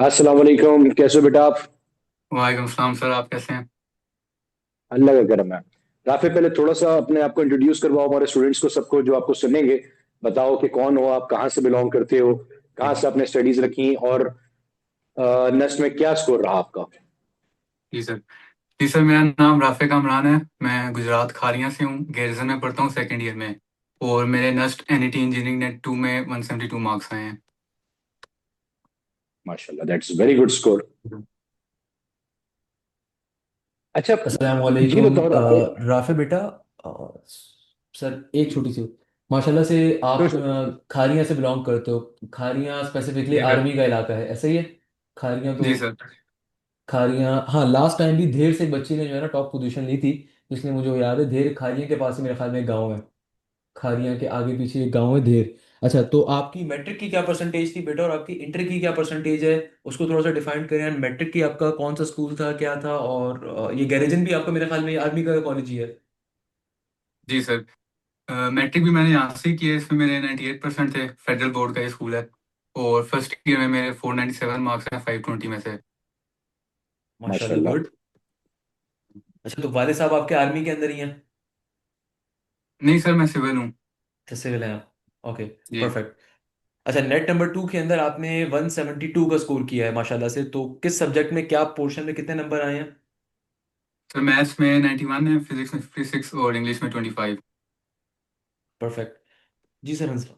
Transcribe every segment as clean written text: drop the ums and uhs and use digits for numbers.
अस्सलाम वालेकुम, कैसे हो बेटा आप? वालेकुम सलाम सर, आप कैसे हैं? अल्लाह का करम है। राफे, पहले थोड़ा सा अपने आप को इंट्रोड्यूस करवाओ हमारे स्टूडेंट्स को, सबको जो आपको सुनेंगे। बताओ कि कौन हो आप, कहाँ से बिलोंग करते हो, कहाँ से आपने स्टडीज रखी, और नेस्ट में क्या स्कोर रहा आपका? जी सर। जी सर, मेरा नाम राफे कामरान है। मैं गुजरात खारियाँ से हूँ। गैरिसन में पढ़ता हूँ, सेकंड ईयर में। और मेरे नस्ट एनईटी इंजीनियरिंग नेट 2 में 172 मार्क्स आए हैं। माशाल्लाह, दैट्स वेरी गुड स्कोर। अच्छा, अस्सलाम ये वालेकुम बताओ राफे। राफे बेटा। सर एक छोटी सी, माशाल्लाह से आप खारियाँ से बिलोंग करते हो। खारियाँ स्पेसिफिकली जी सर। हाँ। आर्मी का इलाका है, ऐसा ही है? खारियाँ तो जी सर। खारियाँ, हाँ, लास्ट टाइम भी धेर से एक बच्ची ने जो है ना टॉप पोजीशन ली थी। इसलिए मुझे वो याद है। धेर खारियाँ के पास ही मेरे ख्याल में एक गाँव है। खारियां के आगे पीछे एक गांव है धेर। अच्छा, तो आपकी मैट्रिक की क्या परसेंटेज थी बेटा, और आपकी इंटर की क्या परसेंटेज है? उसको थोड़ा सा डिफाइन करें यार। मैट्रिक की आपका कौन सा स्कूल था, क्या था? और ये गैरेजन भी आपका मेरे ख्याल में आर्मी का कॉलेज ही है। जी सर। मैट्रिक भी मैंने यहाँ से ही किया है। इसमें मेरे 98% थे। फेडरल बोर्ड का ये स्कूल है। और फर्स्ट ईयर में मेरे 497 मार्क्स हैं 520 में से। माशाल्लाह, माशाल्लाह। गुड। अच्छा, तो वाले साहब आपके आर्मी के अंदर ही हैं? नहीं सर, मैं सिविल हूँ। अच्छा, सिविल हैं आप। ओके, जी परफेक्ट। अच्छा, नेट नंबर 2 के अंदर आपने 172 का स्कोर किया है माशाल्लाह से। तो किस सब्जेक्ट में, क्या पोर्शन में कितने नंबर आए हैं? सर, मैथ्स में 91 है, फिजिक्स में 56 और इंग्लिश में 25। परफेक्ट। जी सर, हंस।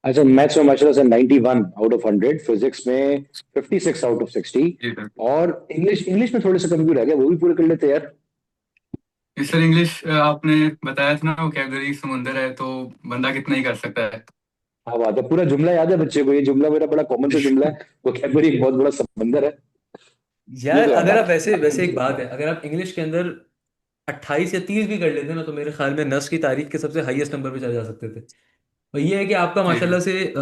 अच्छा, मैथ्स में माशाल्लाह से 91 आउट ऑफ 100, फिजिक्स में 56 आउट ऑफ 60, जी सर। और इंग्लिश इंग्लिश में थोड़े से कमजोर रह गया, वो भी पूरे कर लेते यार। ये सर, इंग्लिश आपने बताया था ना, वोकैबुलरी समुंदर है, तो बंदा कितना ही कर सकता है। हाँ, बात है, पूरा जुमला याद है बच्चे को? ये जुमला मेरा बड़ा कॉमन सा जुमला है। वोकैबुलरी एक बहुत बड़ा समंदर है। ये यार, तो है अगर आप बात। वैसे वैसे एक बात है, अगर आप इंग्लिश के अंदर 28 या 30 भी कर लेते ना, तो मेरे ख्याल में नस्ल की तारीख के सबसे हाईएस्ट नंबर पे चले जा सकते थे। और ये है कि आपका जी माशाल्लाह से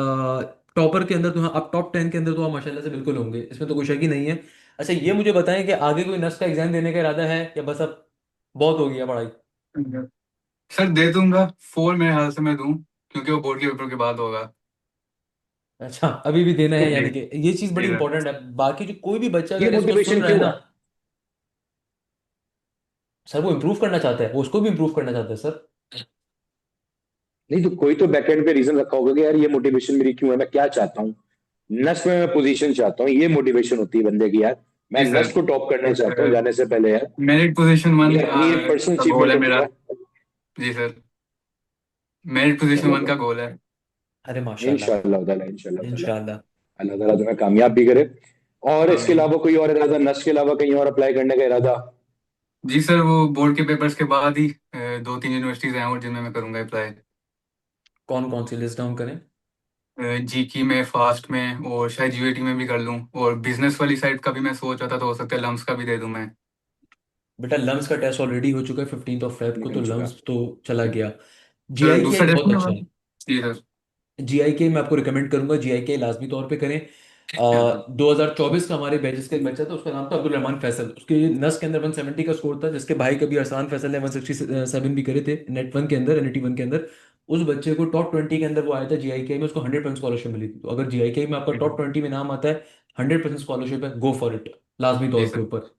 टॉपर के अंदर तो हाँ, आप टॉप 10 के अंदर तो आप माशाल्लाह से बिल्कुल होंगे, इसमें तो कोई शक ही नहीं है। अच्छा, ये मुझे बताएं कि आगे कोई नस्ल का एग्जाम देने का इरादा है, या बस अब बहुत हो गया पढ़ाई? सर, दे दूंगा। फोर मेरे हाल से मैं दूं, क्योंकि वो बोर्ड के पेपर के बाद होगा। अच्छा, अभी भी देना है, जी यानी कि ये चीज़ जी बड़ी सर। इंपॉर्टेंट है। बाकी जो कोई भी बच्चा ये अगर इसको सुन मोटिवेशन रहा है क्यों ना, है? सर वो इम्प्रूव करना चाहता है, वो उसको भी इम्प्रूव करना चाहता है सर। नहीं तो कोई तो बैकएंड पे रीजन रखा होगा कि यार ये मोटिवेशन मेरी क्यों है, मैं क्या चाहता हूँ। नस्ल में मैं पोजीशन चाहता हूँ, ये मोटिवेशन होती है बंदे की यार। मैं जी सर। नस्ल को टॉप करना चाहता हूँ जाने से पहले यार। मेरिट पोजीशन वन जी ये अपनी एक पर्सनल का गोल अचीवमेंट है मेरा। जी सर। मेरिट पोजीशन चलो, वन का गोल है। अरे माशाल्लाह। इंशाल्लाह ताला, इंशाल्लाह ताला। इंशाल्लाह। अल्लाह ताला तुम्हें कामयाब भी करे। और इसके आमीन। अलावा कोई और इरादा, नस्ल के अलावा कहीं और अप्लाई करने का इरादा? जी सर, वो बोर्ड के पेपर्स के बाद ही दो तीन यूनिवर्सिटीज हैं और जिनमें मैं करूंगा अप्लाई। कौन कौन सी लिस्ट डाउन करें? जीकी में, फास्ट में, और शायद यूएटी में भी कर लूं। और बिजनेस वाली साइड का भी मैं सोच रहा था, तो हो सकता है लम्स का भी दे दूं मैं। बेटा, लम्स का टेस्ट ऑलरेडी हो चुका है 15 को, तो निकल चुका। लम्स तो चला गया। सर, जीआईके दूसरा टेस्ट बहुत नहीं अच्छा होगा? है। जी सर। जीआईके मैं आपको रिकमेंड करूंगा, जीआईके लाजमी तौर पे करें। 2024 का हमारे बैचेस का एक बच्चा था, उसका नाम था अब्दुल रहमान फैसल। उसके नस के अंदर 170 का स्कोर था, जिसके भाई कभी अरसान फैसल ने 167 भी करे थे नेट वन के अंदर, एनईटी वन के अंदर। उस बच्चे को टॉप 20 के अंदर वो आया था जीआईके में, उसको 100% स्कॉलरशिप मिली थी। तो अगर जीआईके में आपका टॉप 20 में नाम आता है, 100% स्कॉलरशिप है, गो फॉर इट, लाजमी जी तौर के सर। ऊपर।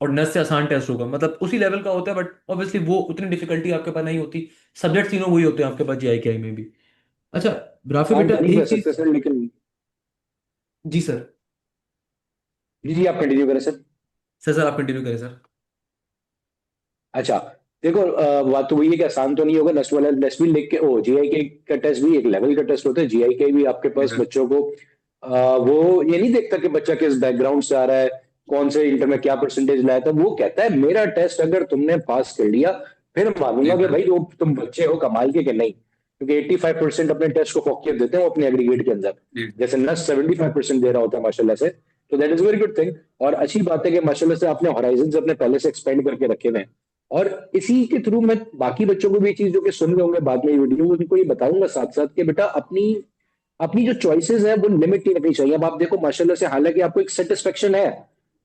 और नस से आसान टेस्ट होगा, मतलब उसी लेवल का होता है, बट ऑब्वियसली वो उतनी डिफिकल्टी आपके पास नहीं होती। सब्जेक्ट तीनों वही होते हैं आपके पास जीआईके में भी। अच्छा, राफी आसान बेटा, तो नहीं कह एक सकते चीज। सर, लेकिन जी सर। जी जी, आप कंटिन्यू करें सर। सर आप कंटिन्यू करें सर। अच्छा, देखो, बात तो वही है कि आसान तो नहीं होगा। नेक्स्ट वाला टेस्ट भी लिख के, ओ जीआईके का टेस्ट भी एक लेवल का टेस्ट होता है। जीआईके भी आपके जी पास सर। बच्चों को वो ये नहीं देखता कि बच्चा किस बैकग्राउंड से आ रहा है, कौन से इंटर में क्या परसेंटेज लाया था। वो कहता है मेरा टेस्ट अगर तुमने पास कर लिया, फिर जी मानूंगा कि सर। भाई वो तुम बच्चे हो कमाल के कि नहीं। क्योंकि 85% अपने टेस्ट को फौकियत देते हैं वो अपने एग्रीगेट के अंदर। जी। जैसे नस 75% दे रहा होता है माशाल्लाह से। तो that is very good thing. और अच्छी बात है कि माशाल्लाह से आपने हॉराइजन अपने पहले से एक्सपेंड करके रखे हुए हैं। और इसी के थ्रू मैं बाकी बच्चों को भी ये चीज जो कि सुन रहे होंगे बाद में ये वीडियो, उनको ये बताऊंगा साथ साथ कि बेटा अपनी अपनी जो चॉइसेस है वो लिमिट नहीं रखनी चाहिए। अब आप देखो माशाल्लाह से, हालांकि आपको एक सेटिस्फेक्शन है,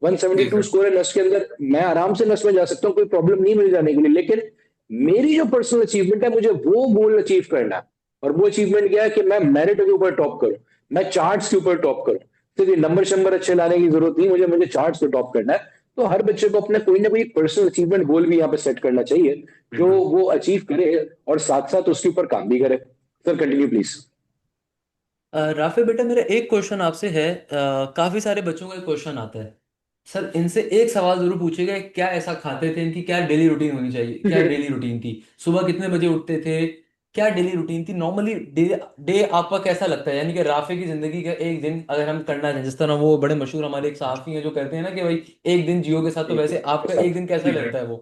जी 172 सर। स्कोर है नस के अंदर, मैं आराम से नस में जा सकता हूँ, कोई प्रॉब्लम नहीं मिल जाने के लिए। लेकिन मेरी जो पर्सनल अचीवमेंट है, मुझे वो गोल अचीव करना है। और वो अचीवमेंट क्या है कि मैं मेरिट के ऊपर टॉप करूं, मैं चार्ट्स के ऊपर टॉप करूं, सिर्फ ये नंबर शंबर अच्छे लाने की जरूरत नहीं, मुझे मुझे चार्ट्स पे टॉप करना है। तो हर बच्चे को अपना कोई ना कोई पर्सनल अचीवमेंट गोल भी यहाँ पे सेट करना चाहिए, जो बिल्कुल। वो अचीव करे और साथ साथ उसके ऊपर काम भी करे। Sir continue please. राफे बेटा, मेरा एक क्वेश्चन आपसे है। काफी सारे बच्चों का एक क्वेश्चन आता है। सर, इनसे एक सवाल जरूर पूछिएगा, क्या ऐसा खाते थे, इनकी क्या डेली रूटीन होनी चाहिए, क्या डेली रूटीन थी, सुबह कितने बजे उठते थे, क्या डेली रूटीन थी नॉर्मली, डे डे आपका कैसा लगता है, यानी कि राफे की जिंदगी का एक दिन अगर हम करना चाहें, जिस तरह वो बड़े मशहूर हमारे एक सहाफी हैं जो कहते हैं ना कि भाई एक दिन जियो के साथ, तो वैसे आपका एक दिन कैसा जी सर। लगता है वो?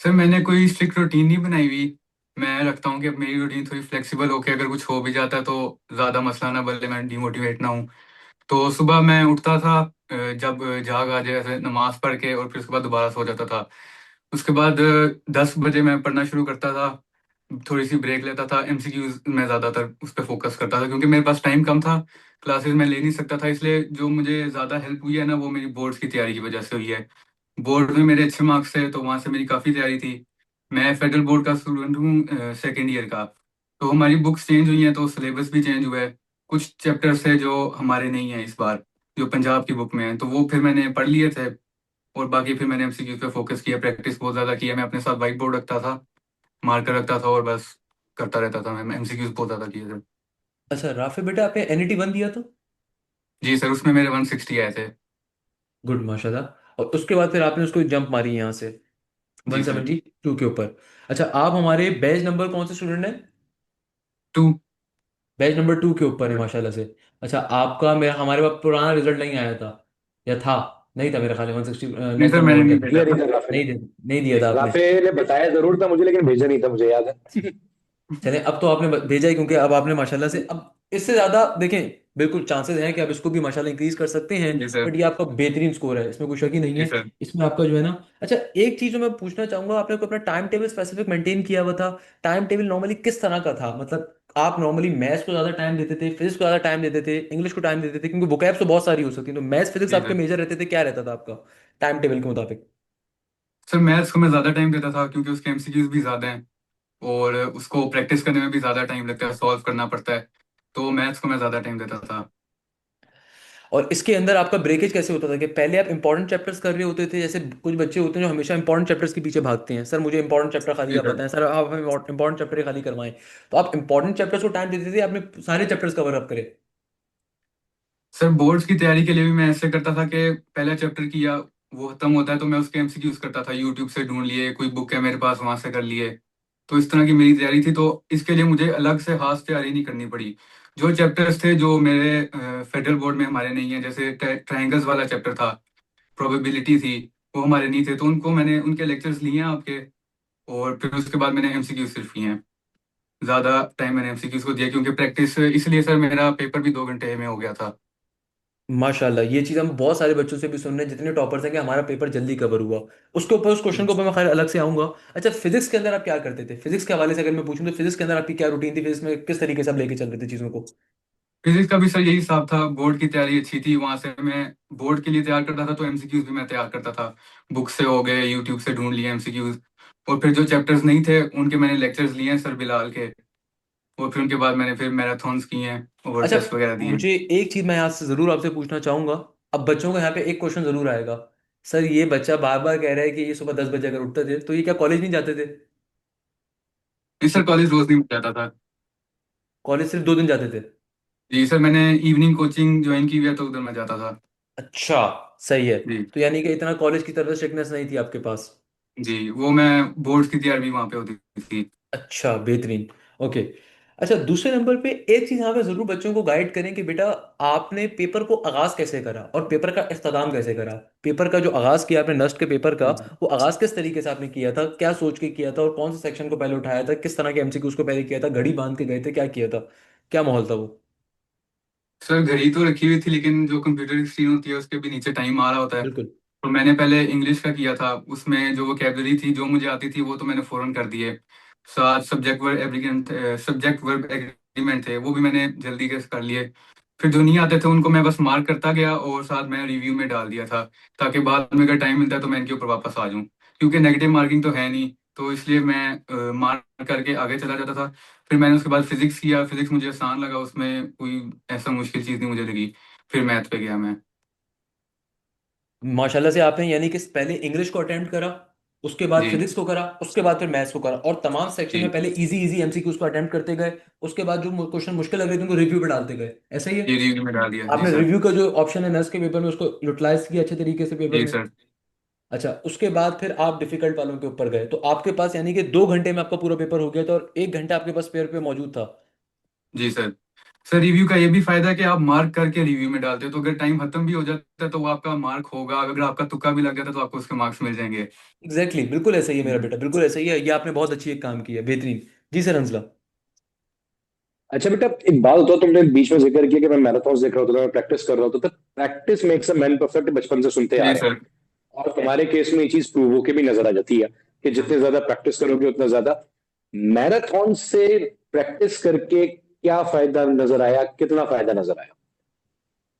सर मैंने कोई स्ट्रिक्ट रूटीन नहीं बनाई हुई। मैं रखता हूँ कि अब मेरी रूटीन थोड़ी फ्लेक्सिबल होके अगर कुछ हो भी जाता है तो ज़्यादा मसला ना बल्ले, मैं डिमोटिवेट ना हूँ। तो सुबह मैं उठता था जब जाग आ जाए, ऐसे नमाज पढ़ के, और फिर उसके बाद दोबारा सो जाता था। उसके बाद 10 बजे मैं पढ़ना शुरू करता था। थोड़ी सी ब्रेक लेता था, एमसीक्यूज में ज़्यादातर उस पर फोकस करता था क्योंकि मेरे पास टाइम कम था, क्लासेस में ले नहीं सकता था। इसलिए जो मुझे ज़्यादा हेल्प हुई है ना, वो मेरी बोर्ड्स की तैयारी की वजह से हुई है। बोर्ड में मेरे अच्छे मार्क्स थे तो वहाँ से मेरी काफ़ी तैयारी थी। मैं फेडरल बोर्ड का स्टूडेंट हूँ, सेकेंड ईयर का। तो हमारी बुक्स चेंज हुई हैं तो सिलेबस भी चेंज हुआ है। कुछ चैप्टर्स है जो हमारे नहीं है इस बार, जो पंजाब की बुक में है, तो वो फिर मैंने पढ़ लिए थे। और बाकी फिर मैंने एमसीक्यू पे फोकस किया, प्रैक्टिस बहुत ज़्यादा किया। मैं अपने साथ व्हाइट बोर्ड रखता था, मार्कर रखता था, और बस करता रहता था। मैं एमसीक्यूज बहुत ज़्यादा किए थे। अच्छा राफे बेटा, आपने एनईटी 1 दिया था? जी सर, उसमें मेरे 160 आए थे। गुड, माशाल्लाह। और उसके बाद फिर आपने उसको जंप मारी यहाँ से जी सर। 172 के ऊपर। अच्छा, आप हमारे बैच नंबर कौन से स्टूडेंट हैं? 2। बैच नंबर 2 के ऊपर है माशाल्लाह से। अच्छा, आपका मेरा हमारे पास पुराना रिजल्ट नहीं आया था, या था? नहीं था मेरा ख्याल है, 160 नहीं नेक्स्ट सर, नंबर मैंने वन नहीं का था। दिया भेजा नहीं था। था राफे ने। नहीं दे नहीं दिया जी था सर। आपने। राफे ने बताया जरूर था मुझे, लेकिन भेजा नहीं था, मुझे याद है। चले, अब तो आपने भेजा ही, क्योंकि अब आपने माशाल्लाह से, अब इससे ज्यादा देखें, बिल्कुल चांसेस हैं कि आप इसको भी माशाल्लाह इंक्रीज कर सकते हैं। जी सर। बट ये आपका बेहतरीन स्कोर है, इसमें कोई शक ही नहीं जी है। सर। इसमें आपका जो है ना, अच्छा, एक चीज जो मैं पूछना चाहूंगा, आपने कोई अपना टाइम टेबल स्पेसिफिक मेंटेन किया हुआ था? टाइम टेबल नॉर्मली किस तरह का था, मतलब आप नॉर्मली मैथ्स को ज्यादा टाइम देते थे, फिजिक्स को ज्यादा टाइम देते थे, इंग्लिश को टाइम देते थे, क्योंकि वोकैब्स तो बहुत सारी हो सकती है, तो मैथ्स फिजिक्स जी आपके सर। मेजर रहते थे, क्या रहता था आपका टाइम टेबल के मुताबिक? सर मैथ्स को मैं ज़्यादा टाइम देता था क्योंकि उसके एमसीक्यूज भी ज़्यादा हैं, और उसको प्रैक्टिस करने में भी ज़्यादा टाइम लगता है, सॉल्व करना पड़ता है। तो मैथ्स को मैं ज़्यादा टाइम देता था। और इसके अंदर आपका ब्रेकेज कैसे होता था कि पहले आप इंपॉर्टेंट चैप्टर्स कर रहे होते थे, जैसे कुछ बच्चे होते हैं जो हमेशा इंपॉर्टेंट चैप्टर्स के पीछे भागते हैं, सर मुझे इंपॉर्टेंट चैप्टर खाली जी आप सर। बताएं, सर आप हमें इंपॉर्टेंट चैप्टर खाली करवाएं। तो आप इंपॉर्टेंट चैप्टर्स को टाइम देते थे, आपने सारे चैप्टर्स कवर अप करे? सर बोर्ड्स की तैयारी के लिए भी मैं ऐसे करता था कि पहला चैप्टर किया, वो खत्म होता है तो मैं उसके एमसीक्यूज करता था, यूट्यूब से ढूंढ लिए, कोई बुक है मेरे पास वहां से कर लिए। तो इस तरह की मेरी तैयारी थी, तो इसके लिए मुझे अलग से खास तैयारी नहीं करनी पड़ी। जो चैप्टर्स थे जो मेरे फेडरल बोर्ड में हमारे नहीं है, जैसे ट्राइंगल्स वाला चैप्टर था, प्रोबेबिलिटी थी, वो हमारे नहीं थे, तो उनको मैंने उनके लेक्चर्स लिए हैं आपके। और फिर उसके बाद मैंने एमसीक्यूज सिर्फ किए हैं। ज़्यादा टाइम मैंने एमसीक्यूज को दिया क्योंकि प्रैक्टिस, इसलिए सर मेरा पेपर भी 2 घंटे में हो गया था। माशाल्लाह, ये चीज़ हम बहुत सारे बच्चों से भी सुन रहे हैं जितने टॉपर्स हैं कि हमारा पेपर जल्दी कवर हुआ। उसके ऊपर उस क्वेश्चन के ऊपर मैं खैर अलग से आऊंगा। अच्छा, फिजिक्स के अंदर आप क्या करते थे? फिजिक्स के हवाले से अगर मैं पूछूं तो फिजिक्स के अंदर आपकी क्या रूटीन थी, फिजिक्स में किस तरीके से आप लेके चल रहे थे चीज़ों को? फिजिक्स का भी सर यही हिसाब था, बोर्ड की तैयारी अच्छी थी, वहां से मैं बोर्ड के लिए तैयार करता था तो एमसीक्यूज भी मैं तैयार करता था। बुक से हो गए, यूट्यूब से ढूंढ लिए एमसीक्यूज। और फिर जो चैप्टर्स नहीं थे उनके मैंने लेक्चर्स लिए हैं सर बिलाल के। और फिर उनके बाद मैंने फिर मैराथॉन्स किए हैं और अच्छा, टेस्ट वगैरह दिए हैं। मुझे एक चीज मैं यहाँ से जरूर आपसे पूछना चाहूंगा। अब बच्चों का यहाँ पे एक क्वेश्चन जरूर आएगा, सर ये बच्चा बार बार कह रहा है कि ये सुबह 10 बजे अगर उठते थे तो ये क्या कॉलेज नहीं जाते थे? जी सर, कॉलेज रोज नहीं जाता था। कॉलेज सिर्फ 2 दिन जाते थे? जी सर, मैंने इवनिंग कोचिंग ज्वाइन की हुई है तो उधर मैं जाता था। अच्छा, सही है। जी। तो यानी कि इतना कॉलेज की तरफ से स्ट्रिक्टनेस नहीं थी आपके पास? जी, वो मैं बोर्ड की तैयारी भी वहाँ पे होती थी। अच्छा, बेहतरीन। ओके। अच्छा, दूसरे नंबर पे एक चीज यहाँ पे जरूर बच्चों को गाइड करें कि बेटा आपने पेपर को आगाज कैसे करा और पेपर का इख्तिताम कैसे करा। पेपर का जो आगाज किया आपने नस्ट के पेपर का, वो आगाज किस तरीके से आपने किया था, क्या सोच के किया था, और कौन से सेक्शन को पहले उठाया था, किस तरह के एमसीक्यूज को पहले किया था, घड़ी बांध के गए थे, क्या किया था, क्या माहौल था वो? सर घड़ी तो रखी हुई थी लेकिन जो कंप्यूटर की स्क्रीन होती है उसके भी नीचे टाइम आ रहा होता है। बिल्कुल। तो मैंने पहले इंग्लिश का किया था, उसमें जो वोकेबलरी थी जो मुझे आती थी वो तो मैंने फौरन कर दिए। साथ सब्जेक्ट वर्ब एग्रीमेंट थे वो भी मैंने जल्दी के कर लिए। फिर जो नहीं आते थे उनको मैं बस मार्क करता गया और साथ मैं रिव्यू में डाल दिया था, ताकि बाद में अगर टाइम मिलता है तो मैं इनके ऊपर वापस आ जाऊं। क्योंकि नेगेटिव मार्किंग तो है नहीं, तो इसलिए मैं मार्क करके आगे चला जाता था। फिर मैंने उसके बाद फिजिक्स किया, फिजिक्स मुझे आसान लगा, उसमें कोई ऐसा मुश्किल चीज़ नहीं मुझे लगी। फिर मैथ पे गया मैं। माशाल्लाह से आपने यानी कि पहले इंग्लिश को अटेम्प्ट करा, उसके बाद जी फिजिक्स को करा, उसके बाद फिर मैथ्स को करा, और तमाम सेक्शन में जी। पहले इजी इजी एमसीक्यूज को अटेम्प्ट करते गए, उसके बाद जो क्वेश्चन मुश्किल लग रहे थे उनको रिव्यू पे डालते गए। ऐसा ही है? ये रिव्यू में डाल दिया जी आपने सर। रिव्यू का जो ऑप्शन है मैथ्स के पेपर में उसको यूटिलाइज किया अच्छे तरीके से पेपर जी में? सर। अच्छा, उसके बाद फिर आप डिफिकल्ट वालों के ऊपर गए, तो आपके पास यानी कि 2 घंटे में आपका पूरा पेपर हो गया था और 1 घंटा आपके पास पेपर पे मौजूद था। जी सर। सर रिव्यू का ये भी फायदा है कि आप मार्क करके रिव्यू में डालते हो, तो अगर टाइम खत्म भी हो जाता है तो वो आपका मार्क होगा, अगर आपका तुक्का भी लग जाता है तो आपको उसके मार्क्स मिल जाएंगे। एग्जैक्टली exactly, बिल्कुल ऐसा ही है मेरा हम्म। बेटा, बिल्कुल ऐसा ही है। ये आपने बहुत अच्छी एक काम किया, बेहतरीन। जी सर अंजला। अच्छा बेटा, एक बात होता, तुमने बीच में जिक्र किया कि मैं मैराथन देख रहा होता था, मैं प्रैक्टिस कर रहा होता था। Practice makes a man perfect बचपन से सुनते आ जी रहे हैं। सर। और तुम्हारे केस में ये चीज प्रूव होके भी नजर आ जाती है कि जितने ज्यादा प्रैक्टिस करोगे उतना ज्यादा। मैराथन से प्रैक्टिस करके क्या फायदा नजर आया, कितना फायदा नजर आया?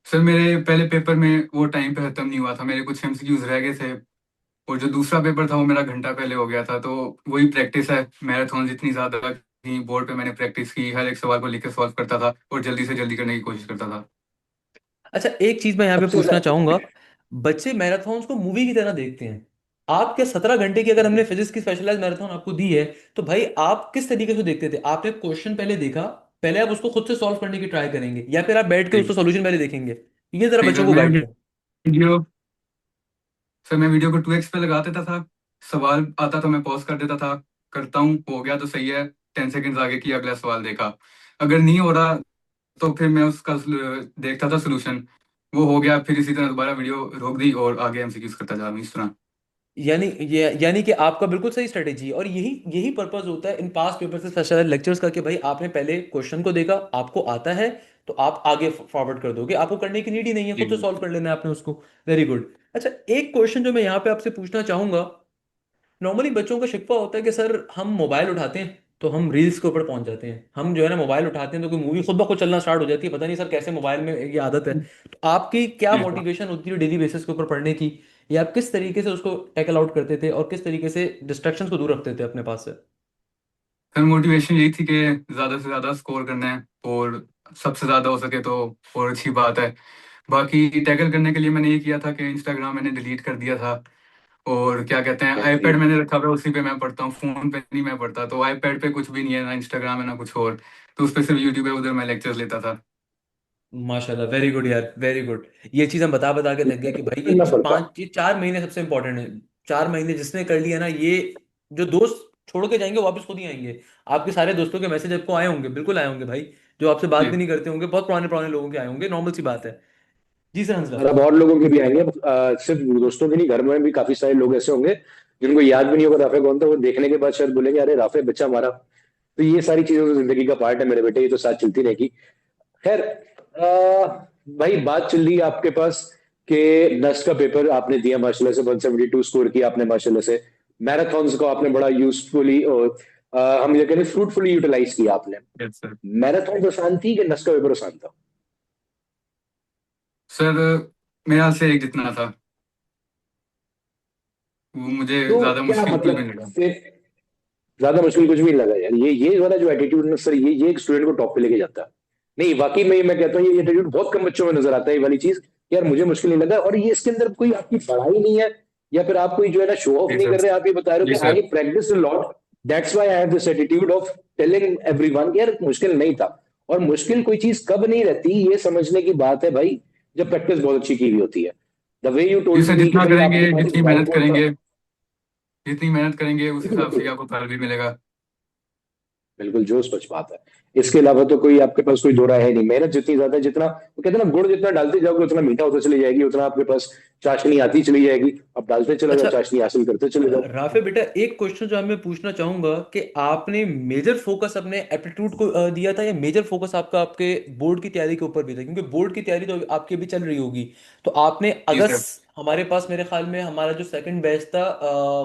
सर मेरे पहले पेपर में वो टाइम पे खत्म नहीं हुआ था, मेरे कुछ एमसीक्यूज रह गए थे, और जो दूसरा पेपर था वो मेरा घंटा पहले हो गया था। तो वही प्रैक्टिस है, मैराथन जितनी ज्यादा की बोर्ड पे मैंने प्रैक्टिस की, हर एक सवाल को लिख के सॉल्व करता था और जल्दी से जल्दी करने की कोशिश करता था। अच्छा, एक चीज मैं यहाँ पे सबसे पूछना ज्यादा चाहूंगा। बच्चे मैराथन को मूवी की तरह देखते हैं। आप क्या 17 घंटे की, अगर हमने फिजिक्स की स्पेशलाइज मैराथन आपको दी है, तो भाई आप किस तरीके से देखते थे? आपने क्वेश्चन पहले देखा, पहले आप उसको खुद से सॉल्व करने की ट्राई करेंगे, या फिर आप बैठ के जी उसका सॉल्यूशन पहले देखेंगे? ये जरा नहीं बच्चों सर, को मैं गाइड करें। वीडियो सर मैं वीडियो को 2x पे लगा देता था, सवाल आता तो मैं पॉज कर देता था, करता हूँ हो गया तो सही है, 10 सेकंड्स आगे किया, अगला सवाल देखा। अगर नहीं हो रहा तो फिर मैं उसका देखता था सोल्यूशन, वो हो गया फिर इसी तरह दोबारा वीडियो रोक दी और आगे एमसीक्यूज करता जा रहा हूँ इस तरह। यानी यानी कि आपका बिल्कुल सही स्ट्रेटेजी है, और यही यही पर्पस होता है इन पास पेपर से स्पेशल लेक्चर्स का, कि भाई आपने पहले क्वेश्चन को देखा, आपको आता है, तो आप आगे फॉरवर्ड कर दोगे, आपको करने की नीड ही नहीं है, खुद से जी सॉल्व कर लेना है आपने उसको। Very good. अच्छा, एक क्वेश्चन जो मैं यहाँ पे आपसे पूछना चाहूंगा। नॉर्मली बच्चों का शिकवा होता है कि सर हम मोबाइल उठाते हैं तो हम रील्स के ऊपर पहुंच जाते हैं, हम जो है ना मोबाइल उठाते हैं तो कोई मूवी खुद ब खुद चलना स्टार्ट हो जाती है, पता नहीं सर कैसे मोबाइल में ये आदत है। तो आपकी क्या जी सर। मोटिवेशन होती है डेली बेसिस के ऊपर पढ़ने की, या आप किस तरीके से उसको टैकल आउट करते थे और किस तरीके से डिस्ट्रैक्शंस को दूर रखते थे अपने पास से? फिर मोटिवेशन यही थी कि ज्यादा से ज्यादा स्कोर करना है, और सबसे ज्यादा हो सके तो और अच्छी बात है। बाकी टैकल करने के लिए मैंने ये किया था कि इंस्टाग्राम मैंने डिलीट कर दिया था, और क्या कहते हैं आईपैड बेहतरीन। मैंने रखा हुआ है, उसी पे मैं पढ़ता हूँ, फोन पे नहीं मैं पढ़ता। तो आईपैड पे कुछ भी नहीं है, ना इंस्टाग्राम है ना कुछ और, तो उस पे सिर्फ यूट्यूब है, उधर मैं लेक्चर्स लेता था। माशाल्लाह, वेरी गुड यार, वेरी गुड। ये चीज हम बता बता के थक गए कि भाई ये करना पड़ता है। 4 महीने सबसे इंपॉर्टेंट है। 4 महीने जिसने कर लिया ना, ये जो दोस्त छोड़ के जाएंगे वापस खुद ही आएंगे। आपके सारे दोस्तों के मैसेज आपको आए होंगे, बिल्कुल आए होंगे भाई, जो आपसे बात भी जी नहीं करते होंगे, बहुत पुराने पुराने लोगों के आए होंगे, नॉर्मल सी बात है। जी सर हंसला। और अब और लोगों के भी आएंगे, सिर्फ दोस्तों के नहीं, घर में भी काफी सारे लोग ऐसे होंगे जिनको याद भी नहीं होगा राफे कौन था, वो देखने के बाद शायद बोलेंगे अरे राफे बच्चा हमारा। तो ये सारी चीजें तो जिंदगी का पार्ट है मेरे बेटे, ये तो साथ चलती रहेगी। खैर, भाई बात चल रही है आपके पास कि नस्ट का पेपर आपने दिया माशाल्लाह से, 172 स्कोर किया आपने माशाल्लाह से। मैराथन्स को आपने बड़ा यूजफुली और हम ये कहें फ्रूटफुली यूटिलाइज किया आपने। Yes sir. मैराथन आसान थी कि नस्ट का पेपर आसान था? सर मेरा से एक जितना था, वो मुझे तो ज्यादा क्या मुश्किल भी मतलब, नहीं लगा। फिर ज्यादा मुश्किल कुछ भी नहीं लगा यार? ये वाला जो एटीट्यूड ना सर, ये एक स्टूडेंट को टॉप पे लेके जाता है। नहीं वाकई में मैं कहता हूँ ये एटीट्यूड बहुत कम बच्चों में नजर आता है, ये वाली चीज। यार मुझे मुश्किल नहीं लगा, और ये इसके अंदर कोई आपकी पढ़ाई नहीं है, या फिर आप कोई जो है ना शो ऑफ जी नहीं सर। कर रहे, आप ये बता रहे हो जी कि sir. I practice lot, that's why I have this attitude of telling everyone यार मुश्किल नहीं था। और मुश्किल कोई चीज कब नहीं रहती, ये समझने की बात है भाई, जब प्रैक्टिस बहुत अच्छी की हुई होती है। द वे यू जी टोल्ड सर, मी कि जितना भाई आपके करेंगे पास एक जितनी व्हाइट मेहनत बोर्ड था। करेंगे, जितनी मेहनत करेंगे उस बिल्कुल हिसाब से बिल्कुल। ही आपको फल भी मिलेगा। बिल्कुल जो सच बात है। इसके अलावा तो कोई आपके पास कोई दो राय है नहीं। मेहनत जितनी ज्यादा, जितना वो कहते हैं ना, गुड़ जितना डालते जाओगे उतना मीठा होता चली जाएगी, उतना आपके पास चाशनी आती चली जाएगी। अब डालते चले जाओ, अच्छा, चाशनी हासिल करते चले जाओ। राफे बेटा, एक क्वेश्चन जो मैं पूछना चाहूंगा कि आपने मेजर फोकस अपने एप्टीट्यूड को दिया था, या मेजर फोकस आपका आपके बोर्ड की तैयारी के ऊपर भी था? क्योंकि बोर्ड की तैयारी तो आपकी अभी चल रही होगी, तो आपने जी सर। अगस्त, हमारे पास मेरे ख्याल में हमारा जो सेकंड बैच था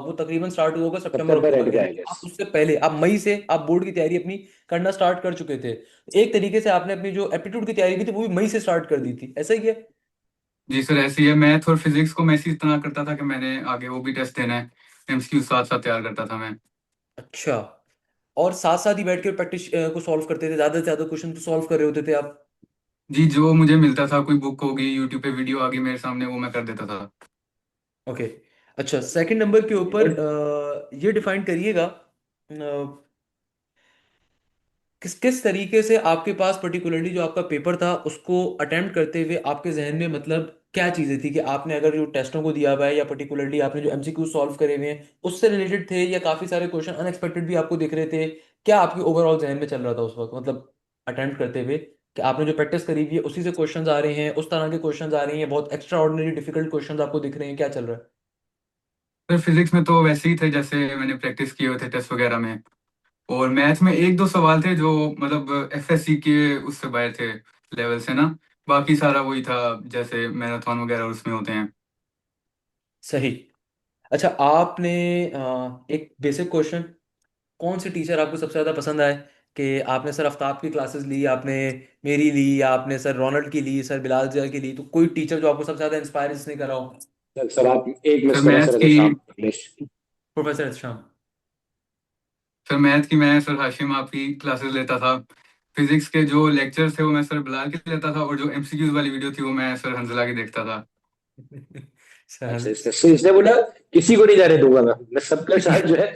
वो तकरीबन स्टार्ट हुआ होगा सितंबर सितंबर अक्टूबर एंड में, का है लेकिन गेस। आप उससे पहले, आप मई से आप बोर्ड की तैयारी अपनी करना स्टार्ट कर चुके थे। एक तरीके से आपने अपनी जो एप्टीट्यूड की तैयारी की थी वो भी मई से स्टार्ट कर दी थी, ऐसा ही है? जी सर ऐसे ही है, मैथ और फिजिक्स को मैं इसी तरह करता था कि मैंने आगे वो भी टेस्ट देना है, एमसीक्यू साथ साथ तैयार करता था मैं। अच्छा, और साथ साथ ही बैठ के प्रैक्टिस को सॉल्व करते थे, ज्यादा से ज्यादा क्वेश्चन तो सॉल्व कर रहे होते थे आप? जी, जो मुझे मिलता था, कोई बुक होगी, यूट्यूब पे वीडियो आ गई मेरे सामने, वो मैं कर देता था। ओके। अच्छा, सेकंड नंबर के ऊपर गुड। ये डिफाइन करिएगा किस किस तरीके से आपके पास पर्टिकुलरली जो आपका पेपर था उसको अटेम्प्ट करते हुए आपके जहन में मतलब क्या चीजें थी कि आपने अगर जो टेस्टों को दिया हुआ है या पर्टिकुलरली आपने जो एमसीक्यू सॉल्व करे हुए हैं उससे रिलेटेड थे या काफी सारे क्वेश्चन अनएक्सपेक्टेड भी आपको दिख रहे थे? क्या आपके ओवरऑल जहन में चल रहा था उस वक्त, मतलब अटेम्प्ट करते हुए कि आपने जो प्रैक्टिस करी हुई है उसी से क्वेश्चंस आ रहे हैं, उस तरह के क्वेश्चंस आ रही हैं, बहुत एक्स्ट्रा ऑर्डिनरी डिफिकल्ट क्वेश्चंस आपको दिख रहे हैं, क्या चल रहा है? फिर फिजिक्स में तो वैसे ही थे जैसे मैंने प्रैक्टिस किए हुए थे टेस्ट वगैरह में। और मैथ में एक दो सवाल थे जो मतलब एफएससी के उससे बाहर थे, लेवल से ना। बाकी सारा वही था जैसे मैराथन वगैरह उसमें होते हैं। सही। अच्छा, आपने एक बेसिक क्वेश्चन, कौन से टीचर आपको सबसे ज्यादा पसंद आए? कि आपने सर आफ्ताब की क्लासेस ली, आपने मेरी ली, या आपने सर रोनाल्ड की ली, सर बिलाल जैल की ली, तो कोई टीचर जो आपको सबसे ज्यादा इंस्पायर इसने करा हो? सर आप एक सर मिस करें मैथ सर, की शाम इंग्लिश। प्रोफेसर शाम। सर मैथ की मैं सर हाशिम आपकी क्लासेस लेता था। फिजिक्स के जो लेक्चर्स थे वो मैं सर बिलाल के लेता था, और जो एमसीक्यूज वाली वीडियो थी वो मैं सर हंजला की देखता था। सर। अच्छा, इसने बोला किसी को नहीं जाने दूंगा मैं सबका शायद जो है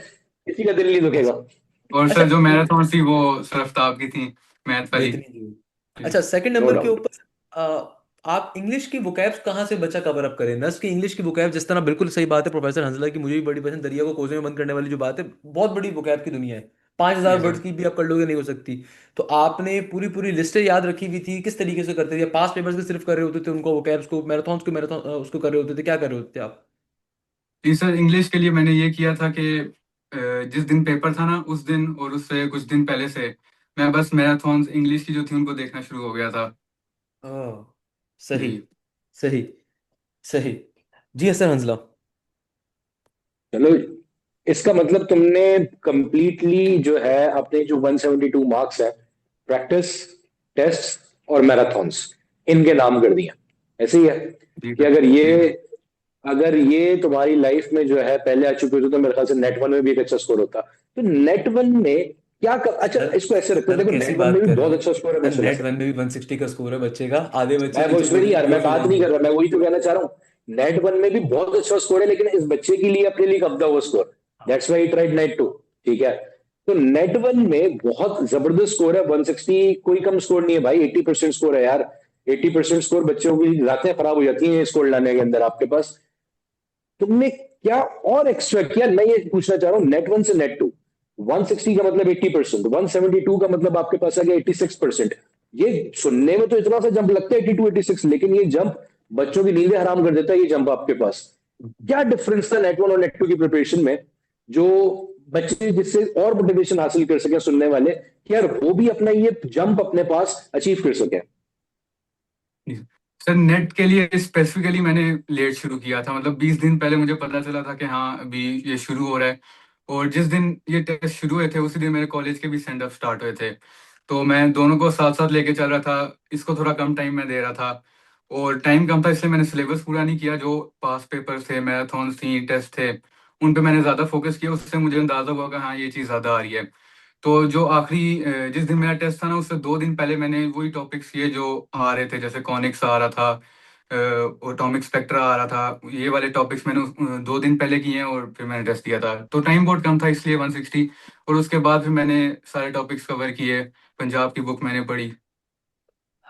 किसी का दिल नहीं दुखेगा। और अच्छा, सर जो मैराथन थी वो सर आफ्ताब की थी, मैथ वाली। बेहतरीन जी। अच्छा, सेकंड नो नंबर के डाउट। ऊपर आप इंग्लिश की वोकैब्स कहाँ से बच्चा कवर अप करें? नस की इंग्लिश की वोकैब, जिस तरह बिल्कुल सही बात है प्रोफेसर हंसला की, मुझे भी बड़ी पसंद, दरिया को कोसे में बंद करने वाली जो बात है, बहुत बड़ी वोकैब की दुनिया है। 5,000 जी वर्ड्स सर। की भी आप कर लोगे नहीं हो सकती। तो आपने पूरी पूरी लिस्टें याद रखी हुई थी, किस तरीके से करते थे? पास पेपर्स के सिर्फ कर रहे होते थे उनको, वोकैब्स को, मैराथन को, मैराथन उसको कर रहे होते थे, क्या कर रहे होते थे आप? जी सर, इंग्लिश के लिए मैंने ये किया था कि जिस दिन पेपर था ना उस दिन और उससे कुछ दिन पहले से मैं बस मैराथन इंग्लिश की जो थी उनको देखना शुरू हो गया था। ओह, सही। जी। सही। सही। जी असर हंसला। चलो, इसका मतलब तुमने कंप्लीटली जो है अपने जो 172 मार्क्स है प्रैक्टिस, टेस्ट और मैराथन्स, इनके नाम कर दिए। ऐसे ही है जी कि सर। जी सर। अगर ये तुम्हारी लाइफ में जो है पहले आ चुके होते तो मेरे ख्याल से नेट वन में भी एक अच्छा स्कोर होता। तो नेट वन में अच्छा, सर, इसको ऐसे रखते हैं, सर देखो कैसी नेट वन में बात भी कर रहे बहुत हैं? अच्छा स्कोर है सर माशाल्लाह नेट से। वन में भी 160 का स्कोर है बच्चे का, आधे बच्चे मैं वो नीचे इसमें नहीं बोर्ड यार, में मैं बेहोश हो बात नहीं जाएंगे। कर रहा, मैं वही तो कहना चाह रहा हूँ। नेट वन में भी बहुत अच्छा स्कोर है, लेकिन इस बच्चे के लिए अपने लिए कब था वो score. That's why he tried not to. ठीक है। तो नेट वन में बहुत जबरदस्त स्कोर है 160, कोई कम स्कोर नहीं है भाई, 80% स्कोर है यार। 80% स्कोर, बच्चों की रातें खराब हो जाती हैं स्कोर लाने के अंदर आपके पास। तुमने क्या और एक्स्ट्रा किया, मैं ये पूछना चाह रहा हूँ। नेट वन से नेट टू, 160 का मतलब 80%, 172 का मतलब आपके पास आ गया 86%। ये सुनने में तो इतना सा जंप लगता है 82 86, लेकिन ये जंप बच्चों की नींदें हराम कर देता है ये जंप आपके पास। क्या डिफरेंस था नेट वन और नेट टू की प्रिपरेशन में, जो बच्चे जिससे और मोटिवेशन हासिल कर सके सुनने वाले, कि यार वो भी अपना ये जंप अपने पास अचीव कर सके। जी। सर नेट के लिए स्पेसिफिकली मैंने लेट शुरू किया था, मतलब 20 दिन पहले मुझे पता चला था कि हाँ अभी ये शुरू हो रहा है। और जिस दिन ये टेस्ट शुरू हुए थे उसी दिन मेरे कॉलेज के भी सेंड ऑफ स्टार्ट हुए थे। तो मैं दोनों को साथ साथ लेके चल रहा था। इसको थोड़ा कम टाइम में दे रहा था, और टाइम कम था इसलिए मैंने सिलेबस पूरा नहीं किया। जो पास पेपर थे, मैराथन थी, टेस्ट थे, उन पे मैंने ज़्यादा फोकस किया। उससे मुझे अंदाजा हुआ कि हाँ ये चीज़ ज़्यादा आ रही है। तो जो आखिरी जिस दिन मेरा टेस्ट था ना उससे 2 दिन पहले मैंने वही टॉपिक्स किए जो आ रहे थे, जैसे कॉनिक्स आ रहा था, एटॉमिक स्पेक्ट्रा आ रहा था। ये वाले टॉपिक्स मैंने 2 दिन पहले किए हैं और फिर मैंने टेस्ट दिया था। तो टाइम बहुत कम था इसलिए 160। और उसके बाद फिर मैंने सारे टॉपिक्स कवर किए, पंजाब की बुक मैंने पढ़ी।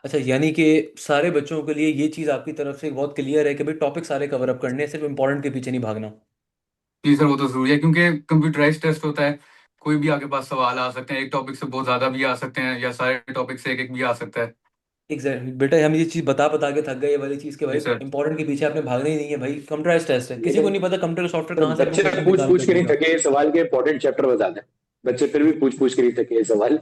अच्छा, यानी कि सारे बच्चों के लिए ये चीज़ आपकी तरफ से बहुत क्लियर है कि भाई टॉपिक सारे कवर अप करने हैं, सिर्फ इंपॉर्टेंट के पीछे नहीं भागना। जी सर, वो तो जरूरी है क्योंकि कंप्यूटराइज टेस्ट होता है। कोई भी आपके पास सवाल आ सकते हैं, एक टॉपिक से बहुत ज्यादा भी आ सकते हैं या सारे टॉपिक से एक एक भी आ सकता है। एग्जैक्टली बेटा, हम ये चीज़ बता बता के थक गए, ये वाली चीज़ के भाई जी सर। इंपॉर्टेंट के पीछे आपने भागना ही नहीं है भाई। कंप्यूटराइज टेस्ट है, किसी को लेकिन नहीं पता कंप्यूटर सॉफ्टवेयर पर कहाँ से आपको बच्चे क्वेश्चन पूछ निकाल पूछ कर के नहीं देगा। थके, सवाल के इंपॉर्टेंट चैप्टर बता दें। बच्चे फिर भी पूछ पूछ के नहीं थके ये सवाल।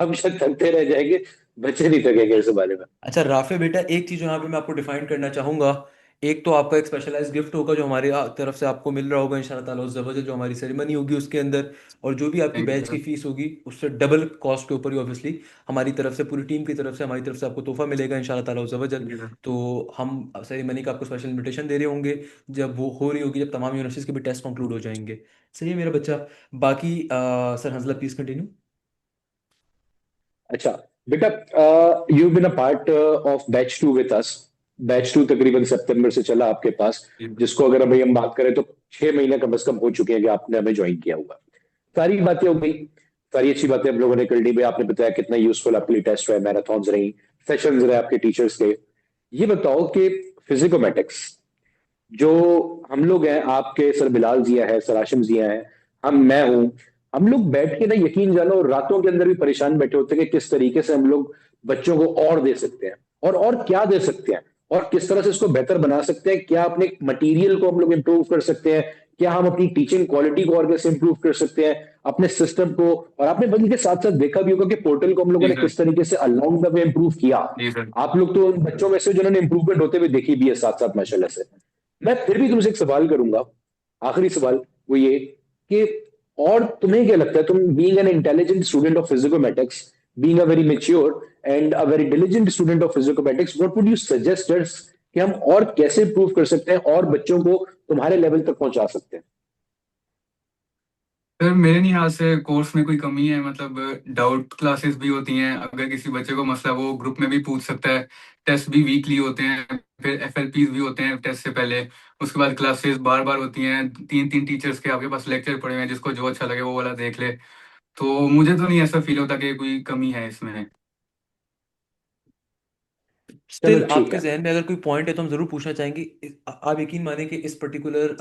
हम शायद थकते रह जाएंगे, बच्चे नहीं थकेंगे इस बारे में। अच्छा राफे बेटा, एक चीज यहाँ पे मैं आपको डिफाइन करना चाहूंगा। एक तो आपका एक स्पेशलाइज गिफ्ट होगा जो हमारे तरफ से आपको मिल रहा होगा इंशाल्लाह ताला उस जबरदस्त जो हमारी सेरेमनी होगी उसके अंदर। और जो भी आपकी थैंक यू बैच की सर। फीस होगी उससे डबल कॉस्ट के ऊपर ही ऑब्वियसली हमारी तरफ से, पूरी टीम की तरफ से, हमारी तरफ से आपको तोहफा मिलेगा इंशाल्लाह ताला उस जबरदस्त। Thank you sir. तो हम सेरेमनी का आपको स्पेशल इन्विटेशन दे रहे होंगे जब वो हो रही होगी, जब तमाम यूनिवर्सिटीज के भी टेस्ट कंक्लूड हो जाएंगे। सही है मेरा बच्चा। बाकी सर हंसला प्लीज कंटिन्यू। अच्छा, बेटा, you been a part of batch two with us. Batch two तकरीबन सितंबर से चला आपके पास, जी जिसको अगर अभी हम बात करें तो 6 महीने कम से कम हो चुके हैं कि आपने हमें ज्वाइन किया हुआ। सारी बातें हो गई, सारी अच्छी बातें हम लोगों ने कर ली भाई। आपने बताया कितना यूजफुल आपके लिए टेस्ट रहे, मैराथॉन्स रही, सेशंस रहे आपके टीचर्स के। ये बताओ कि फिजिकोमेटिक्स जो हम लोग हैं, आपके सर बिलाल जिया है, सर आशिम जिया है, मैं हूं, हम लोग बैठ के ना, यकीन जानो, रातों के अंदर भी परेशान बैठे होते हैं कि किस तरीके से हम लोग बच्चों को और दे सकते हैं, और क्या दे सकते हैं, और किस तरह से इसको बेहतर बना सकते हैं। क्या अपने मटेरियल को हम लोग इंप्रूव कर सकते हैं, क्या हम अपनी टीचिंग क्वालिटी को और कैसे इंप्रूव कर सकते हैं, अपने सिस्टम को। और आपने बल्कि के साथ साथ देखा भी होगा कि पोर्टल को हम लोगों जी ने सर। किस तरीके से अलाउंग द वे इंप्रूव किया। जी सर। आप लोग तो उन बच्चों में से जिन्होंने इंप्रूवमेंट होते हुए देखी भी है साथ साथ, माशाल्लाह से। मैं फिर भी तुमसे एक सवाल करूंगा, आखिरी सवाल, वो ये कि और तुम्हें क्या लगता है, तुम being an intelligent student of Physicomatics, being a very mature and a very diligent student of Physicomatics, what would you suggest us कि हम और कैसे इंप्रूव कर सकते हैं और बच्चों को तुम्हारे लेवल तक पहुंचा सकते हैं? सर मेरे ख्याल से कोर्स में कोई कमी है, मतलब डाउट क्लासेस भी होती हैं, अगर किसी बच्चे को मसला वो ग्रुप में भी पूछ सकता है। टेस्ट भी वीकली होते हैं, फिर एफएलपीज भी होते हैं टेस्ट से पहले। उसके बाद क्लासेस बार बार होती हैं, तीन तीन टीचर्स के आपके पास लेक्चर पड़े हुए हैं, जिसको जो अच्छा लगे वो वाला देख ले। तो मुझे तो नहीं ऐसा फील होता कि कोई कमी है इसमें। चलो स्टिल ठीक आपके है। जहन में अगर कोई पॉइंट है तो हम जरूर पूछना चाहेंगे। आप यकीन माने कि इस पर्टिकुलर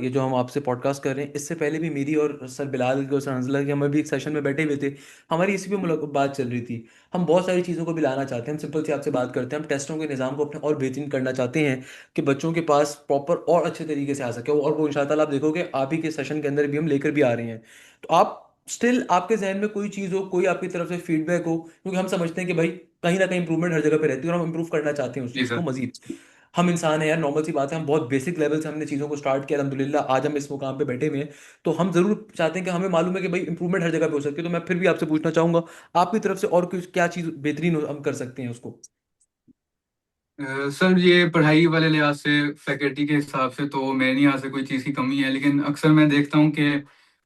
ये जो हम आपसे पॉडकास्ट कर रहे हैं, इससे पहले भी मेरी और सर बिलाल की और सर हंजला की, हम भी एक सेशन में बैठे हुए थे। हमारी इसी पे बात चल रही थी। हम बहुत सारी चीज़ों को भी लाना चाहते हैं। हम सिंपल सी आपसे बात करते हैं, हम टेस्टों के निज़ाम को अपने और बेहतरीन करना चाहते हैं कि बच्चों के पास प्रॉपर और अच्छे तरीके से आ सके। और वो इंशाल्लाह आप देखोगे आप ही के सेशन के अंदर भी हम लेकर भी आ रहे हैं। तो आप स्टिल आपके जहन में कोई चीज़ हो, कोई आपकी तरफ से फीडबैक हो, क्योंकि हम समझते हैं कि भाई कहीं ना कहीं इंप्रूवमेंट हर जगह पे रहती है और हम इंप्रूव करना चाहते हैं उस जी चीज़ को सर। मजीद। हम इंसान है यार, नॉर्मल सी बात है। हम बहुत बेसिक लेवल से हमने चीज़ों को स्टार्ट किया, अल्हम्दुलिल्लाह आज हम इस मुकाम पे बैठे हुए हैं। तो हम जरूर चाहते हैं कि हमें मालूम है कि भाई इंप्रूवमेंट हर जगह पे हो सकती है। तो मैं फिर भी आपसे पूछना चाहूंगा, आपकी तरफ से और कुछ क्या चीज़ बेहतरीन हम कर सकते हैं उसको। सर ये पढ़ाई वाले लिहाज से फैकल्टी के हिसाब से तो मेरे यहाँ से कोई चीज़ की कमी है, लेकिन अक्सर मैं देखता हूँ कि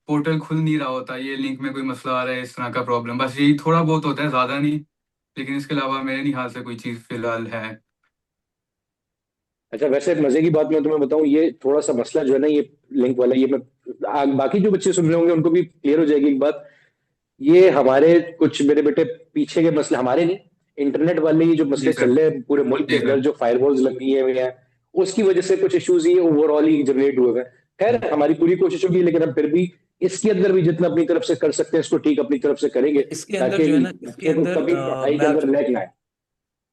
पोर्टल खुल नहीं रहा होता, ये लिंक में कोई मसला आ रहा है, इस तरह का प्रॉब्लम, बस यही थोड़ा बहुत होता है, ज़्यादा नहीं। लेकिन इसके अलावा मेरे यहाँ से कोई चीज़ फिलहाल है। अच्छा, वैसे एक मजे की बात मैं तुम्हें बताऊं, ये थोड़ा सा मसला जो है ना, ये लिंक वाला, ये मैं बाकी जो बच्चे सुन रहे होंगे उनको भी क्लियर हो जाएगी एक बात। ये हमारे कुछ, मेरे बेटे, पीछे के मसले हमारे नहीं, इंटरनेट वाले ये जो जी मसले सर। चल रहे हैं पूरे मुल्क के जी अंदर, सर। जो फायरवॉल्स लगी हुई हैं, उसकी वजह से कुछ इश्यूज ये ओवरऑल ही जनरेट हुए हैं। खैर, हमारी पूरी कोशिश होगी, लेकिन हम फिर भी इसके अंदर भी जितना अपनी तरफ से कर सकते हैं इसको ठीक अपनी तरफ से करेंगे, इसके अंदर ताकि जो है ना, इसके बच्चों को अंदर कभी पढ़ाई मैं के अंदर आपसे, लैग ना आए।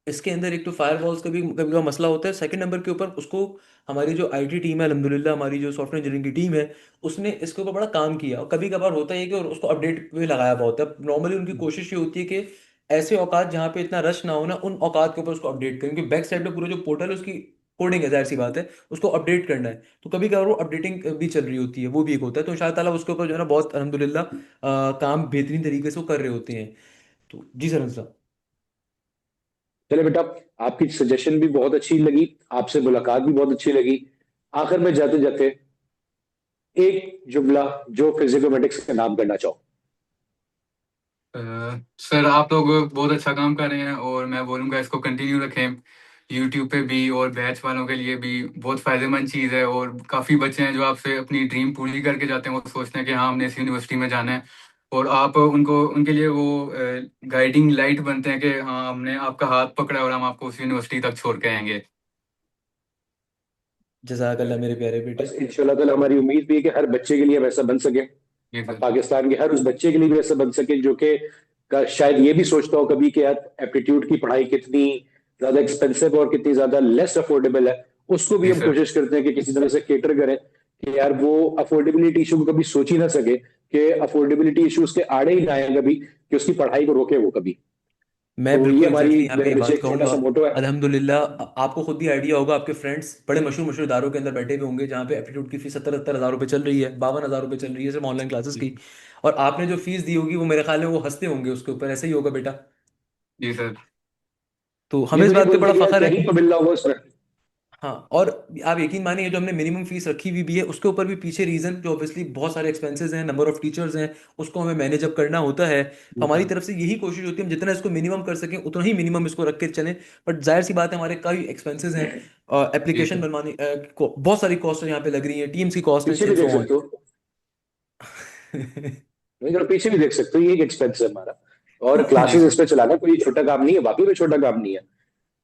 इसके अंदर एक तो फायरवॉल्स का भी कभी कभी मसला होता है। सेकंड नंबर के ऊपर उसको हमारी जो आईटी टीम है, अल्हम्दुलिल्लाह हमारी जो सॉफ्टवेयर इंजीनियरिंग की टीम है, उसने इसके ऊपर बड़ा काम किया। और कभी कभार होता है कि और उसको अपडेट पे लगाया हुआ होता है। नॉर्मली उनकी कोशिश ये होती है कि ऐसे औकात जहाँ पे इतना रश ना हो ना, उन औकात के ऊपर उसको अपडेट करें, क्योंकि बैक साइड पे पूरा जो पोर्टल है उसकी कोडिंग है, जाहिर सी बात है, उसको अपडेट करना है। तो कभी कभार वो अपडेटिंग भी चल रही होती है, वो भी एक होता है। तो इंशाअल्लाह ताला उसके ऊपर जो है ना बहुत अल्हम्दुलिल्लाह काम बेहतरीन तरीके से वो कर रहे होते हैं। तो जी सर, हंसना। चले बेटा, आपकी सजेशन भी बहुत अच्छी लगी, आपसे मुलाकात भी बहुत अच्छी लगी। आखिर में जाते जाते एक जुमला जो फिजिकोमेटिक्स का नाम करना चाहो। अ, सर आप लोग बहुत अच्छा काम कर रहे हैं, और मैं बोलूँगा इसको कंटिन्यू रखें। यूट्यूब पे भी और बैच वालों के लिए भी बहुत फ़ायदेमंद चीज़ है, और काफ़ी बच्चे हैं जो आपसे अपनी ड्रीम पूरी करके जाते हैं, वो सोचते हैं कि हाँ हमने इस यूनिवर्सिटी में जाना है। और आप उनको, उनके लिए वो गाइडिंग लाइट बनते हैं कि हाँ हमने आपका हाथ पकड़ा और हम आपको उस यूनिवर्सिटी तक छोड़ के आएंगे। जज़ाकल्लाह मेरे प्यारे बेटे। बस इंशाल्लाह ताला हमारी उम्मीद भी है कि हर बच्चे के लिए हम ऐसा बन सके, जी और सर। पाकिस्तान के हर उस बच्चे के लिए भी ऐसा बन सके जो कि शायद ये भी सोचता हो कभी कि यार एप्टीट्यूड की पढ़ाई कितनी ज्यादा एक्सपेंसिव और कितनी ज्यादा लेस अफोर्डेबल है। उसको भी जी हम सर। कोशिश करते हैं कि किसी तरह से केटर करें कि यार वो अफोर्डेबिलिटी इशू को कभी सोच ही ना सके, कि अफोर्डेबिलिटी इशू उसके आड़े ही ना आए कभी, कि उसकी पढ़ाई को रोके वो कभी। मैं तो ये बिल्कुल हमारी एग्जैक्टली यहाँ पे ये जहन में से बात एक छोटा कहूँगा। सा मोटो है। अल्हम्दुलिल्लाह आपको खुद भी आइडिया होगा, आपके फ्रेंड्स बड़े मशहूर मशहूर इदारों के अंदर बैठे हुए होंगे जहाँ पे एप्टीट्यूड की फीस 70-70 हज़ार रुपये चल रही है, 52 हज़ार रुपये चल रही है सिर्फ ऑनलाइन क्लासेस जी। की। और आपने जो फीस दी होगी वो मेरे ख्याल में वो हंसते होंगे उसके ऊपर। ऐसे ही होगा बेटा। जी सर। तो ये हमें इस तो ये बात पे बोलते बड़ा हैं कि यार फख्र है। कहीं तो मिल रहा होगा उसमें। हाँ, और आप यकीन मानिए जो हमने मिनिमम फीस रखी हुई भी है उसके ऊपर भी पीछे रीजन जो ऑब्वियसली बहुत सारे एक्सपेंसेस हैं, नंबर ऑफ टीचर्स हैं, उसको हमें मैनेज अप करना होता है। तो हमारी तरफ से यही कोशिश होती है हम जितना इसको मिनिमम कर सकें उतना ही मिनिमम इसको रख के चलें। बट जाहिर सी बात है हमारे कई एक्सपेंसेस हैं, जी एप्लीकेशन सर। बनवाने बहुत सारी कॉस्ट यहाँ पे लग रही है, टीम्स की कॉस्ट पीछे भी एंड देख सो ऑन। सकते हो, नहीं जरा पीछे भी देख सकते हो, ये एक एक्सपेंस है हमारा। और जी क्लासेस इस सर। पे चलाना कोई छोटा काम नहीं है, वाकई में छोटा काम नहीं है।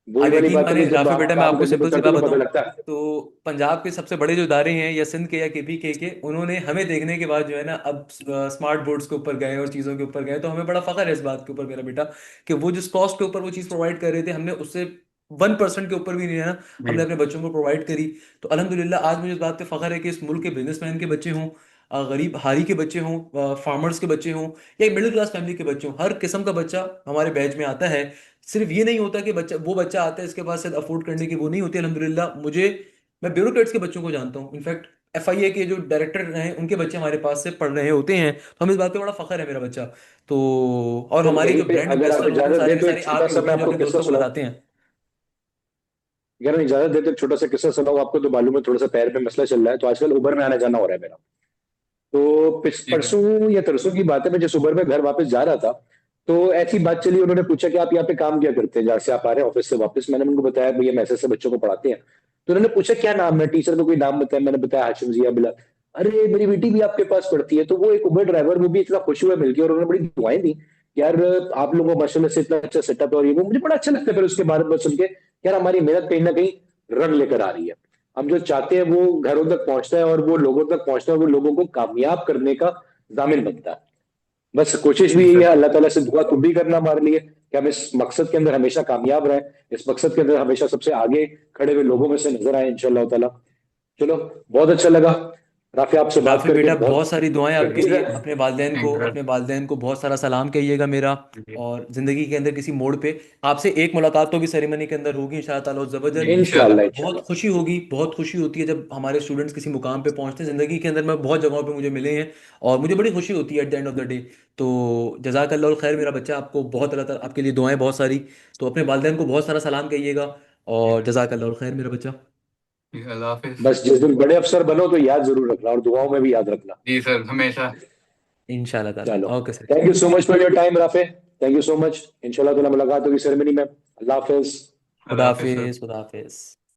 वही आप वाली यकीन बात है कि माने जब राफे आप बेटा, मैं काम आपको करने पे सिंपल सी उतरते बात हो तो पता बताऊं लगता है। तो पंजाब के सबसे बड़े जो इदारे हैं या सिंध के या केपी के उन्होंने हमें देखने के बाद जो है ना अब स्मार्ट बोर्ड्स के ऊपर गए और चीज़ों के ऊपर गए, तो हमें बड़ा फख्र है इस बात के ऊपर मेरा बेटा कि वो जिस कॉस्ट के ऊपर वो चीज़ प्रोवाइड कर रहे थे हमने उससे 1% के ऊपर भी नहीं है ना, हमने जी अपने बच्चों को प्रोवाइड करी। तो अल्हम्दुलिल्लाह आज मुझे इस बात पे फख्र है कि इस मुल्क के बिजनेसमैन के बच्चे हों, गरीब हारी के बच्चे हों, फार्मर्स के बच्चे हों, या मिडिल क्लास फैमिली के बच्चे हों, हर किस्म का बच्चा हमारे बैच में आता है। सिर्फ ये नहीं होता कि बच्चा वो बच्चा आता है इसके पास शायद अफोर्ड करने की वो नहीं होती, अल्हम्दुलिल्लाह मुझे मैं ब्यूरोक्रेट्स के बच्चों को जानता हूँ, इनफैक्ट एफआईए के जो डायरेक्टर रहे हैं उनके बच्चे हमारे पास से पढ़ रहे होते हैं, तो हमें इस बात पे बड़ा फख्र है मेरा बच्चा। तो और तो हमारी यहीं जो पे ब्रांड अगर आप एम्बेसडर होते हैं इजाजत सारे दे के तो एक सारे आप छोटा ही सा होते मैं हैं जो आपको अपने किस्सा दोस्तों को सुनाऊं। बताते हैं। अगर मैं इजाजत दे तो एक छोटा सा किस्सा सुनाऊं आपको, तो मालूम है थोड़ा सा पैर पे मसला चल रहा है, तो आजकल उबर में आना जाना हो रहा है मेरा। तो जी सर। परसों या तरसों की बात है, मैं जिस उबर में घर वापस जा रहा था, तो ऐसी बात चली, उन्होंने पूछा कि आप यहाँ पे काम क्या करते हैं जहाँ से आप आ रहे हैं ऑफिस से वापस। मैंने उनको बताया भैया मैं ऐसे ऐसे बच्चों को पढ़ाते हैं। तो उन्होंने पूछा क्या नाम है, टीचर को कोई नाम बताया, मैंने बताया हाशिम जिया बिला। अरे मेरी बेटी भी आपके पास पढ़ती है। तो वो एक उबर ड्राइवर, वो भी इतना खुश हुआ मिलकर, और उन्होंने बड़ी दुआएं दी कि यार आप लोगों को माशाल्लाह से इतना अच्छा सेटअप है, और ये वो मुझे बड़ा अच्छा लगता है फिर उसके बारे में सुन के, यार हमारी मेहनत कहीं ना कहीं रंग लेकर आ रही है। हम जो चाहते हैं वो घरों तक पहुंचता है, और वो लोगों तक पहुंचता है, और वो लोगों को कामयाब करने का जामिन बनता है। बस कोशिश भी जी यही है, सर। अल्लाह ताला से दुआ तुम भी करना हमारे लिए कि हम इस मकसद के अंदर हमेशा कामयाब रहें, इस मकसद के अंदर हमेशा सबसे आगे खड़े हुए लोगों में से नजर आए इंशाअल्लाह ताला। चलो, बहुत अच्छा लगा राफी आपसे बात राफी करके, बेटा बहुत बहुत सारी दुआएं आपके गंभीर लिए, है। Thank you sir. अपने वालिदैन को बहुत सारा सलाम कहिएगा मेरा। जी और जिंदगी के अंदर किसी मोड़ पे आपसे एक मुलाकात तो भी सेरेमनी के अंदर होगी इंशाअल्लाह ताला जी ज़बरदस्त। और इंशाल्लाह। इंशाअल्लाह बहुत इंशाअल्लाह। खुशी होगी, बहुत खुशी होती है जब हमारे स्टूडेंट्स किसी मुकाम पे पहुंचते हैं जिंदगी के अंदर। मैं बहुत जगहों पे मुझे मिले हैं और मुझे बड़ी खुशी होती है at the end of the day. तो जज़ाकल्लाह खैर मेरा बच्चा, आपको बहुत अल्लाह ताला आपके लिए दुआएं बहुत सारी। तो अपने वालिदैन को बहुत सारा सलाम कहिएगा और जज़ाकल्लाह खैर मेरा बच्चा। जी, अल्लाह हाफिज। बस जिस दिन बड़े अफसर बनो तो याद जरूर रखना, और दुआओं में भी याद रखना। जी सर हमेशा। इंशाल्लाह ताला, चलो, okay sir. Thank you so much for your time Rafe. Thank you so much, इंशाल्लाह ताला मुलाकात होगी सेरेमनी में। अल्लाह हाफिज। खुदा अल्लाह हाफिज सर। हाफिज, खुदा हाफिज।